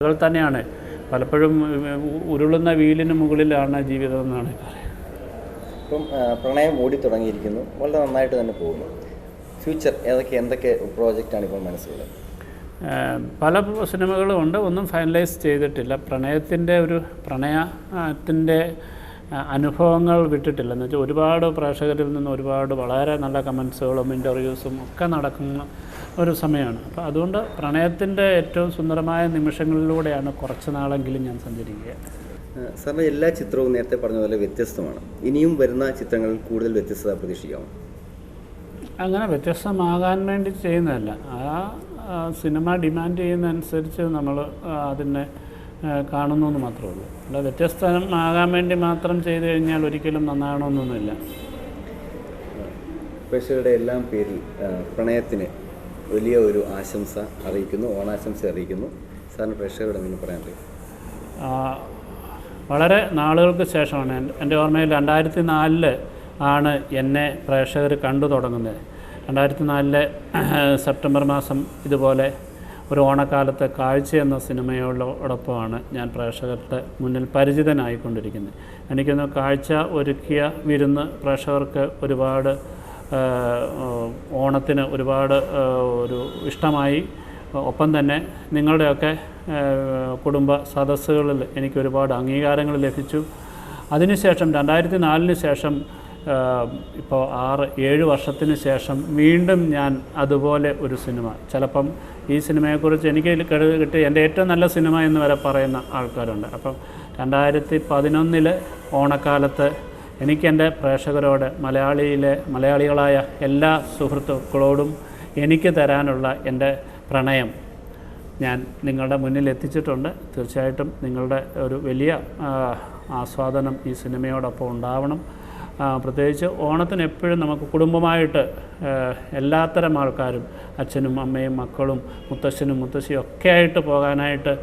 അതുപോലെ തന്നെയാണ് പലപ്പോഴും ഉരുളുന്ന വീലിന് മുകളിലാണ് ജീവിതം എന്നാണ് പറയുന്നത്. ഇപ്പം പ്രണയം ഓടി തുടങ്ങിയിരിക്കുന്നു, വളരെ നന്നായിട്ട് തന്നെ പോകുന്നു. ഫ്യൂച്ചർ എന്തൊക്കെ പ്രോജക്റ്റാണ് ഇപ്പോൾ മനസ്സിലുള്ളത്? പല സിനിമകളും ഉണ്ട്, ഒന്നും ഫൈനലൈസ് ചെയ്തിട്ടില്ല. പ്രണയത്തിൻ്റെ അനുഭവങ്ങൾ വിട്ടിട്ടില്ല. എന്ന് വെച്ചാൽ ഒരുപാട് പ്രേക്ഷകരിൽ നിന്ന് ഒരുപാട് വളരെ നല്ല കമൻസുകളും ഇൻ്റർവ്യൂസും ഒക്കെ നടക്കുന്ന ഒരു സമയമാണ്. അപ്പോൾ അതുകൊണ്ട് പ്രണയത്തിൻ്റെ ഏറ്റവും സുന്ദരമായ നിമിഷങ്ങളിലൂടെയാണ് കുറച്ച് നാളെങ്കിലും ഞാൻ സഞ്ചരിക്കുക. സാറിൻ്റെ എല്ലാ ചിത്രവും നേരത്തെ പറഞ്ഞ പോലെ വ്യത്യസ്തമാണ്. ഇനിയും വരുന്ന ചിത്രങ്ങളിൽ കൂടുതൽ വ്യത്യസ്തത പ്രതീക്ഷിക്കാമോ? അങ്ങനെ വ്യത്യസ്തമാകാൻ വേണ്ടി ചെയ്യുന്നതല്ല, ആ സിനിമ ഡിമാൻഡ് ചെയ്യുന്നതനുസരിച്ച് നമ്മൾ അതിനെ കാണുന്നു എന്ന് മാത്രമേ ഉള്ളൂ. അല്ല വ്യത്യസ്തമാകാൻ വേണ്ടി മാത്രം ചെയ്തു കഴിഞ്ഞാൽ ഒരിക്കലും നന്നാകണമെന്നൊന്നുമില്ല. പ്രേക്ഷകരുടെ എല്ലാം പേരിൽ പ്രണയത്തിന് വലിയ ഒരു ആശംസ അറിയിക്കുന്നു, ഓണാശംസ അറിയിക്കുന്നു. സാറിന് പ്രേക്ഷകരോട് എന്തെങ്കിലും പറയാൻ കഴിയും? വളരെ നാളുകൾക്ക് ശേഷമാണ്, എൻ്റെ ഓർമ്മയിൽ 2004 ആണ് എന്നെ പ്രേക്ഷകർ കണ്ടു തുടങ്ങുന്നത്. 2004 സെപ്റ്റംബർ മാസം ഇതുപോലെ ഒരു ഓണക്കാലത്തെ കാഴ്ച എന്ന സിനിമയോടൊപ്പമാണ് ഞാൻ പ്രേക്ഷകരുടെ മുന്നിൽ പരിചിതനായിക്കൊണ്ടിരിക്കുന്നത്. എനിക്കൊന്ന് കാഴ്ച ഒരുക്കിയ വിരുന്ന് പ്രേക്ഷകർക്ക് ഒരുപാട് ഓണത്തിന് ഒരുപാട് ഒരു ഇഷ്ടമായി. ഒപ്പം തന്നെ നിങ്ങളുടെയൊക്കെ കുടുംബ സദസ്സുകളിൽ എനിക്കൊരുപാട് അംഗീകാരങ്ങൾ ലഭിച്ചു. അതിനുശേഷം 2004 ശേഷം ഇപ്പോൾ 6-7 വർഷത്തിന് ശേഷം വീണ്ടും ഞാൻ അതുപോലെ ഒരു സിനിമ, ചിലപ്പം ഈ സിനിമയെക്കുറിച്ച് എനിക്ക് കിട്ടിയ എൻ്റെ ഏറ്റവും നല്ല സിനിമ എന്ന് വരെ പറയുന്ന ആൾക്കാരുണ്ട്. അപ്പം 2011 ഓണക്കാലത്ത് എനിക്കെൻ്റെ പ്രേക്ഷകരോട് മലയാളികളായ എല്ലാ സുഹൃത്തുക്കളോടും എനിക്ക് തരാനുള്ള എൻ്റെ പ്രണയം ഞാൻ നിങ്ങളുടെ മുന്നിൽ എത്തിച്ചിട്ടുണ്ട്. തീർച്ചയായിട്ടും നിങ്ങളുടെ ഒരു വലിയ ആസ്വാദനം ഈ സിനിമയോടൊപ്പം ഉണ്ടാവണം. പ്രത്യേകിച്ച് ഓണത്തിന് എപ്പോഴും നമുക്ക് കുടുംബമായിട്ട് എല്ലാത്തരം ആൾക്കാരും, അച്ഛനും അമ്മയും മക്കളും മുത്തശ്ശനും മുത്തശ്ശിയും ഒക്കെ ആയിട്ട് പോകാനായിട്ട്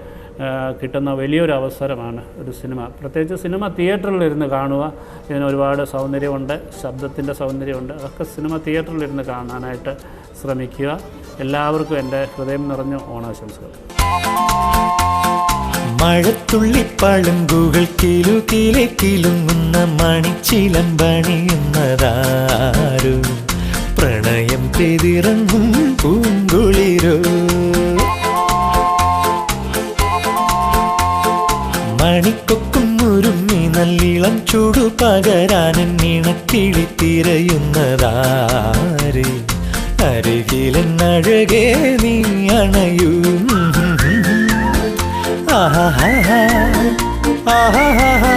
കിട്ടുന്ന വലിയൊരു അവസരമാണ് ഒരു സിനിമ. പ്രത്യേകിച്ച് സിനിമ തിയേറ്ററിലിരുന്ന് കാണുക. ഇതിന് ഒരുപാട് സൗന്ദര്യമുണ്ട്, ശബ്ദത്തിൻ്റെ സൗന്ദര്യമുണ്ട്. അതൊക്കെ സിനിമ തിയേറ്ററിലിരുന്ന് കാണാനായിട്ട് ശ്രമിക്കുക. എല്ലാവർക്കും എൻ്റെ ഹൃദയം നിറഞ്ഞ ഓണാശംസകൾ. മഴത്തുള്ളിപ്പളുങ്കുകൾ കിലുകിലുങ്ങുന്ന മണിച്ചിലമ്പണിയുന്നതാരോ, പ്രണയം പെതിറങ്ങും പൂങ്കുളിരോ. മണിക്കൊക്കും ഉരുമ്മി നല്ലിളം ചൂടു പകരാനൻ ഇണക്കിളി തിരയുന്നതാര്, അരികിലെന്നഴകേ നീ അണയൂ. ആഹാ ആഹാ